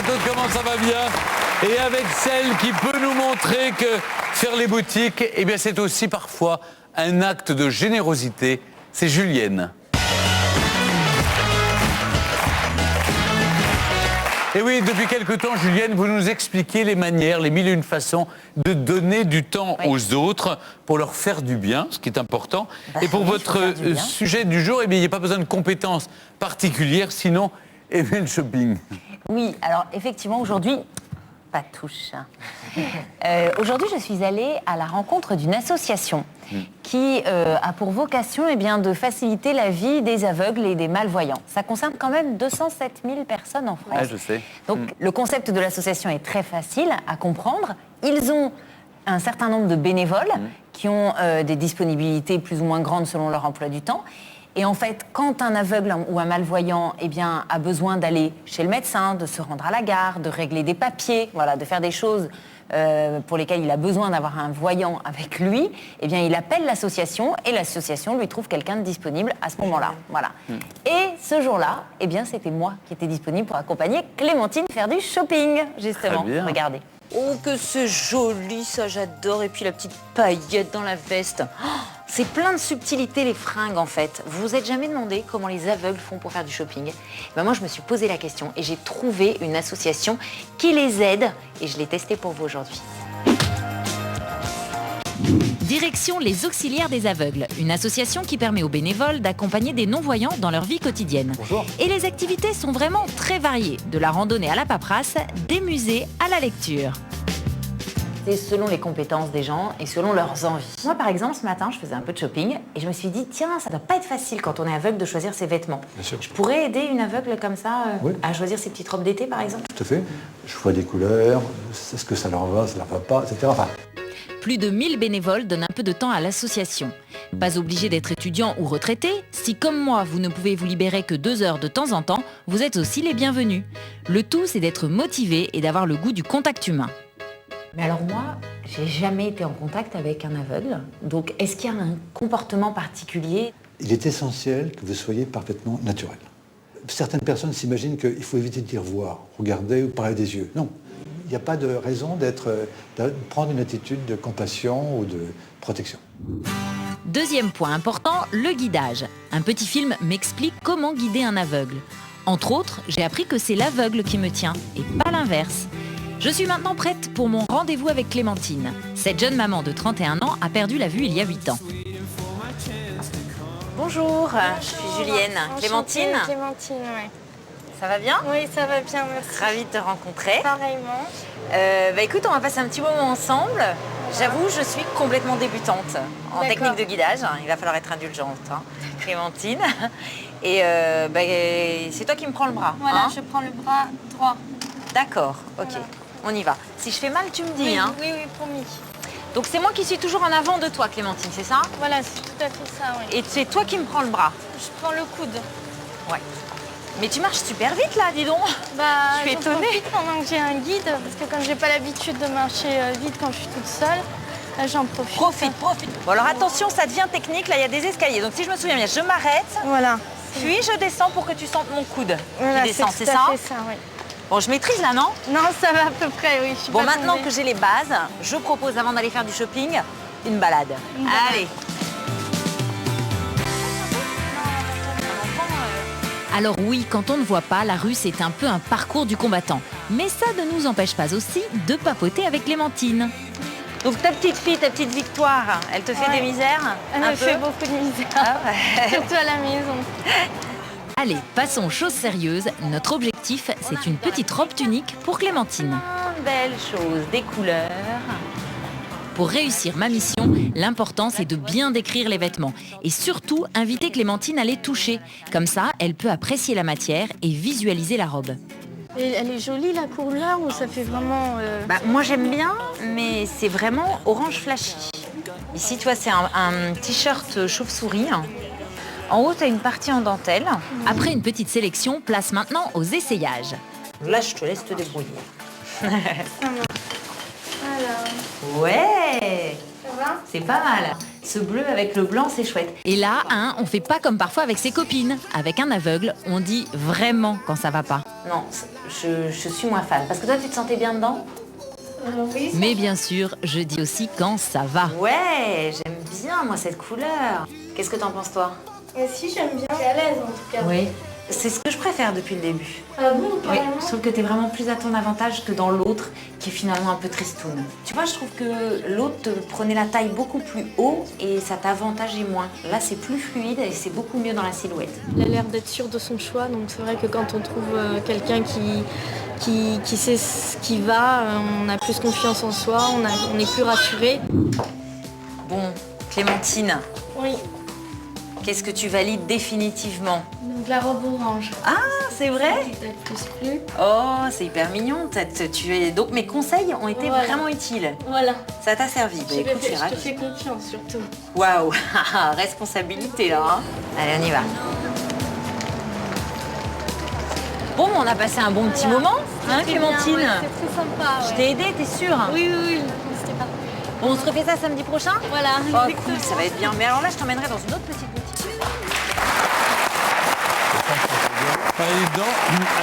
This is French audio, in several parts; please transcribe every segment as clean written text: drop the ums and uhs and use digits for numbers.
plateau de Comment ça va bien, et avec celle qui peut nous montrer que faire les boutiques, eh bien c'est aussi parfois un acte de générosité. C'est Julienne. Et oui, depuis quelque temps, Julienne, vous nous expliquez les manières, les mille et une façons de donner du temps aux autres pour leur faire du bien, ce qui est important. Et pour votre sujet du jour, eh bien, il n'y a pas besoin de compétences particulières, sinon aimer le shopping. Oui, alors effectivement, aujourd'hui, pas touche. Aujourd'hui, je suis allée à la rencontre d'une association qui a pour vocation de faciliter la vie des aveugles et des malvoyants. Ça concerne quand même 207 000 personnes en France. Ah, je sais. Donc, le concept de l'association est très facile à comprendre. Ils ont un certain nombre de bénévoles qui ont des disponibilités plus ou moins grandes selon leur emploi du temps. Et en fait, quand un aveugle ou un malvoyant a besoin d'aller chez le médecin, de se rendre à la gare, de régler des papiers, voilà, de faire des choses pour lesquelles il a besoin d'avoir un voyant avec lui, il appelle l'association et l'association lui trouve quelqu'un de disponible à ce moment-là. Voilà. Et ce jour-là, c'était moi qui étais disponible pour accompagner Clémentine faire du shopping, justement. Regardez. Oh, que c'est joli, ça j'adore. Et puis la petite paillette dans la veste. Oh, c'est plein de subtilités les fringues en fait. Vous vous êtes jamais demandé comment les aveugles font pour faire du shopping? Moi je me suis posé la question et j'ai trouvé une association qui les aide et je l'ai testée pour vous aujourd'hui. Direction les Auxiliaires des aveugles, une association qui permet aux bénévoles d'accompagner des non-voyants dans leur vie quotidienne. Bonjour. Et les activités sont vraiment très variées, de la randonnée à la paperasse, des musées à la lecture. C'est selon les compétences des gens et selon leurs envies. Moi par exemple ce matin je faisais un peu de shopping et je me suis dit tiens ça doit pas être facile quand on est aveugle de choisir ses vêtements. Bien sûr. Je pourrais aider une aveugle comme ça Oui. à choisir ses petites robes d'été par exemple. Tout à fait. Je vois des couleurs, est-ce que ça leur va, ça leur va pas, etc. Enfin, Plus de 1000 bénévoles donnent un peu de temps à l'association. Pas obligé d'être étudiant ou retraité, si comme moi vous ne pouvez vous libérer que 2 heures de temps en temps, vous êtes aussi les bienvenus. Le tout c'est d'être motivé et d'avoir le goût du contact humain. Mais alors moi, j'ai jamais été en contact avec un aveugle. Donc est-ce qu'il y a un comportement particulier? il est essentiel que vous soyez parfaitement naturel. Certaines personnes s'imaginent qu'il faut éviter de dire voir, regarder ou parler des yeux. Non, il n'y a pas de raison de prendre une attitude de compassion ou de protection. Deuxième point important, le guidage. Un petit film m'explique comment guider un aveugle. Entre autres, j'ai appris que c'est l'aveugle qui me tient et pas l'inverse. Je suis maintenant prête pour mon rendez-vous avec Clémentine. Cette jeune maman de 31 ans a perdu la vue il y a 8 ans. Bonjour, je suis Julienne. Clémentine? Clémentine, oui. Ça va bien? Oui, ça va bien, merci. Ravie de te rencontrer. Pareillement. Écoute, on va passer un petit moment ensemble. J'avoue, je suis complètement débutante en technique de guidage. Il va falloir être indulgente, Clémentine. Et c'est toi qui me prends le bras. Voilà, je prends le bras droit. D'accord, ok. Voilà. On y va. Si je fais mal, tu me dis. Oui, oui, promis. Donc c'est moi qui suis toujours en avant de toi, Clémentine, c'est ça? Voilà, c'est tout à fait ça, oui. Et c'est toi qui me prends le bras? Je prends le coude. Ouais. Mais tu marches super vite là, dis donc. Je suis étonnée. Profite pendant que j'ai un guide, parce que comme j'ai pas l'habitude de marcher vite quand je suis toute seule, là j'en profite. Profite. Bon alors attention, ça devient technique, là il y a des escaliers. Donc si je me souviens bien, je m'arrête, Voilà. puis je descends pour que tu sentes mon coude. Voilà, qui descend, c'est tout ça? à fait ça, oui. Bon, je maîtrise là, non? Non, ça va à peu près, oui. Je suis Bon, pas maintenant tombée. que j'ai les bases, je propose avant d'aller faire du shopping, une balade. Allez. Alors oui, quand on ne voit pas, la rue c'est un peu un parcours du combattant. Mais ça ne nous empêche pas aussi de papoter avec Clémentine. Donc ta petite fille, ta petite Victoire, elle te fait des misères? Elle un me peu fait beaucoup de misère, Ah ouais. surtout à la maison. Allez, passons aux choses sérieuses. Notre objectif, c'est une petite robe tunique pour Clémentine. Belle chose, des couleurs. Pour réussir ma mission, l'important c'est de bien décrire les vêtements et surtout inviter Clémentine à les toucher. Comme ça, elle peut apprécier la matière et visualiser la robe. Et elle est jolie la couleur ou ça fait vraiment... Moi j'aime bien, mais c'est vraiment orange flashy. Ici, tu vois, c'est un t-shirt chauve-souris. En haut, tu as une partie en dentelle. Après une petite sélection, place maintenant aux essayages. Là, je te laisse te débrouiller. Alors, Ouais, ça va? c'est pas mal. Ce bleu avec le blanc, c'est chouette. Et là, on fait pas comme parfois avec ses copines. Avec un aveugle, on dit vraiment quand ça va pas. Non, je suis moins fan. Parce que toi, tu te sentais bien dedans? Oui. Mais bien sûr, je dis aussi quand ça va. Ouais, j'aime bien, moi, cette couleur. Qu'est-ce que t'en penses, toi? Si, j'aime bien. Je suis à l'aise en tout cas. Oui. C'est ce que je préfère depuis le début. Ah bon, Oui, carrément. je trouve que t'es vraiment plus à ton avantage que dans l'autre, qui est finalement un peu tristoune. Tu vois, je trouve que l'autre te prenait la taille beaucoup plus haut et ça t'avantageait moins. Là, c'est plus fluide et c'est beaucoup mieux dans la silhouette. Il a l'air d'être sûr de son choix, donc c'est vrai que quand on trouve quelqu'un qui sait ce qui va, on a plus confiance en soi, on est plus rassuré. Bon, Clémentine, Oui, qu'est-ce que tu valides définitivement? donc la robe orange. Ah, c'est vrai? Peut-être plus plu. Oh, c'est hyper mignon. Donc mes conseils ont été Voilà. vraiment utiles. Voilà. Ça t'a servi. Bah, Je écoute, je suis te ravie. fais confiance surtout. Waouh, responsabilité là. Hein. Allez, on y va. Bon, on a passé un bon petit moment, hein, Clémentine? C'est très sympa. Je t'ai aidée, t'es sûre? Oui, c'était pas. Bon, on se refait ça samedi prochain? Voilà, Oh, exactement. cool, ça va être bien. Mais alors là, je t'emmènerai dans une autre petite boutique.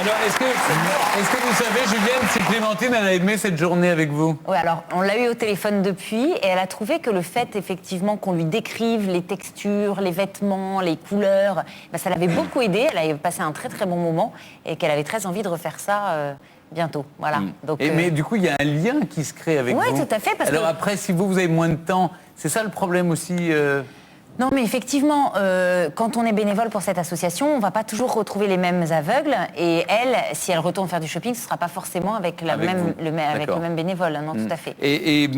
Alors, est-ce que vous savez, Julienne, si Clémentine, elle a aimé cette journée avec vous? Oui, alors on l'a eu au téléphone depuis et elle a trouvé que le fait effectivement qu'on lui décrive les textures, les vêtements, les couleurs, ben, ça l'avait beaucoup aidé. Elle avait passé un très très bon moment et qu'elle avait très envie de refaire ça bientôt. Voilà. Donc, Mais du coup, il y a un lien qui se crée avec Ouais, vous. tout à fait, parce Alors que- après, si vous avez moins de temps, c'est ça le problème aussi Non, mais effectivement, quand on est bénévole pour cette association, on ne va pas toujours retrouver les mêmes aveugles. Et elle, si elle retourne faire du shopping, ce ne sera pas forcément avec, Avec vous. avec D'accord. le même bénévole. Non, tout à fait. Et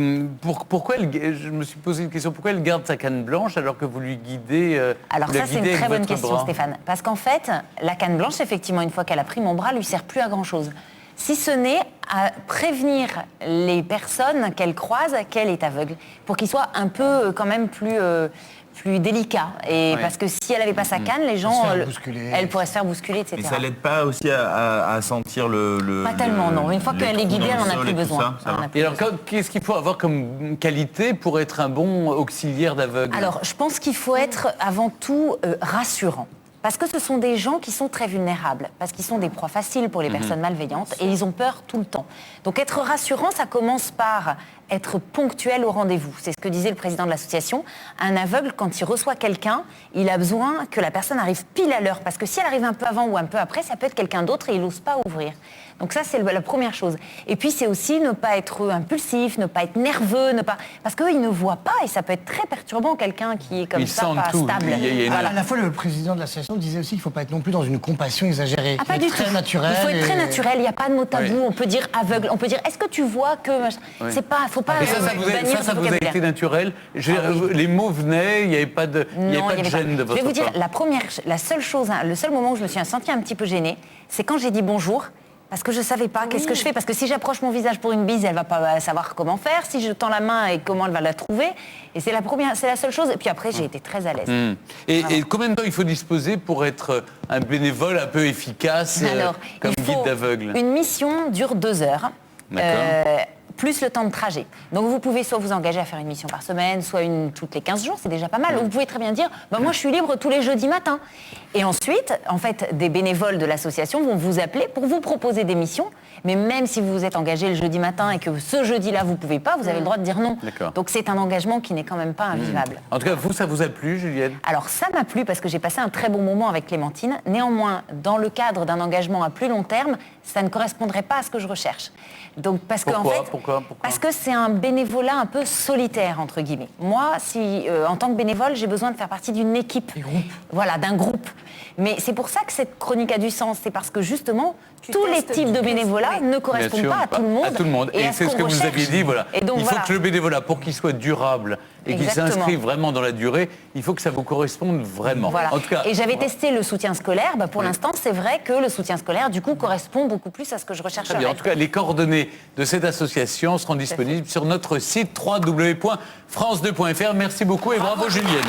pourquoi je me suis posé une question, pourquoi elle garde sa canne blanche alors que vous lui guidez Alors vous la ça, c'est guidez une très avec bonne votre question, bras? Stéphane. Parce qu'en fait, la canne blanche, effectivement, une fois qu'elle a pris mon bras, lui sert plus à grand-chose. Si ce n'est à prévenir les personnes qu'elle croise qu'elle est aveugle, pour qu'ils soient un peu quand même plus délicats. Et Ouais. parce que si elle n'avait pas sa canne, les gens, se faire bousculer. elle pourrait se faire bousculer, etc. Mais ça l'aide pas aussi à sentir le. Pas tellement, non. Une fois les qu'elle est trous guidée, dans elle le n'en a sol plus et tout besoin. ça, ça va. Et alors, qu'est-ce qu'il faut avoir comme qualité pour être un bon auxiliaire d'aveugle? Alors, je pense qu'il faut être avant tout rassurant. Parce que ce sont des gens qui sont très vulnérables, parce qu'ils sont des proies faciles pour les personnes malveillantes et ils ont peur tout le temps. Donc être rassurant, ça commence par être ponctuel au rendez-vous. C'est ce que disait le président de l'association. Un aveugle, quand il reçoit quelqu'un, il a besoin que la personne arrive pile à l'heure. Parce que si elle arrive un peu avant ou un peu après, ça peut être quelqu'un d'autre et il n'ose pas ouvrir. Donc ça, c'est la première chose. Et puis, c'est aussi ne pas être impulsif, ne pas être nerveux, parce qu'eux, ils ne voient pas et ça peut être très perturbant, quelqu'un qui est comme Ils ça, sentent pas tout. stable. Il y a une- À la fois, le président de l'association disait aussi qu'il ne faut pas être non plus dans une compassion exagérée. Ah, Il faut pas être du très tout. naturel. Il faut être très et- naturel, il n'y a pas de mot tabou. Oui. On peut dire aveugle, on peut dire est-ce que tu vois que. Oui. C'est pas, faut pas. Et ça vous a, bannir ça ce vous a vocabulaire. été naturel? oui. Les mots venaient, il n'y avait pas de, il y Non, avait pas de il y avait gêne de pas. votre Je vais vous dire, part. la seule chose, le seul moment où je me suis sentie un petit peu gênée, c'est quand j'ai dit bonjour. Parce que je ne savais pas qu'est-ce que je fais. Parce que si j'approche mon visage pour une bise, elle ne va pas savoir comment faire. Si je tends la main et comment elle va la trouver. Et c'est la seule chose. Et puis après, j'ai été très à l'aise. Et combien de temps il faut disposer pour être un bénévole un peu efficace Alors, comme il guide faut- d'aveugle? Une mission dure 2 heures. D'accord. Plus le temps de trajet. Donc vous pouvez soit vous engager à faire une mission par semaine, soit une toutes les 15 jours, c'est déjà pas mal. Vous pouvez très bien dire, bah, moi je suis libre tous les jeudis matins. Et ensuite, en fait, des bénévoles de l'association vont vous appeler pour vous proposer des missions. Mais même si vous vous êtes engagé le jeudi matin et que ce jeudi-là vous pouvez pas, vous avez le droit de dire non. D'accord. Donc c'est un engagement qui n'est quand même pas invivable. En tout cas, vous, ça vous a plu, Julienne? Alors ça m'a plu parce que j'ai passé un très bon moment avec Clémentine. Néanmoins, dans le cadre d'un engagement à plus long terme, ça ne correspondrait pas à ce que je recherche. Donc parce que en Pourquoi fait, Pourquoi parce que c'est un bénévolat un peu solitaire entre guillemets. Moi, si en tant que bénévole, j'ai besoin de faire partie d'une équipe, voilà, d'un groupe. Mais c'est pour ça que cette chronique a du sens. C'est parce que justement, tous les types de bénévolat ne correspondent Bien sûr, pas à tout le monde. À tout le monde. Et à c'est ce qu'on que vous recherche. aviez dit, voilà. Et donc, Il faut voilà. que le bénévolat, pour qu'il soit durable et qu'il Exactement. s'inscrive vraiment dans la durée, il faut que ça vous corresponde vraiment. Voilà. En tout cas, et j'avais testé le soutien scolaire. Bah, pour l'instant, c'est vrai que le soutien scolaire, du coup, correspond beaucoup plus à ce que je très rechercherais. bien. En tout cas, les coordonnées de cette association seront disponibles sur notre site www.france2.fr. Merci beaucoup et bravo Julienne.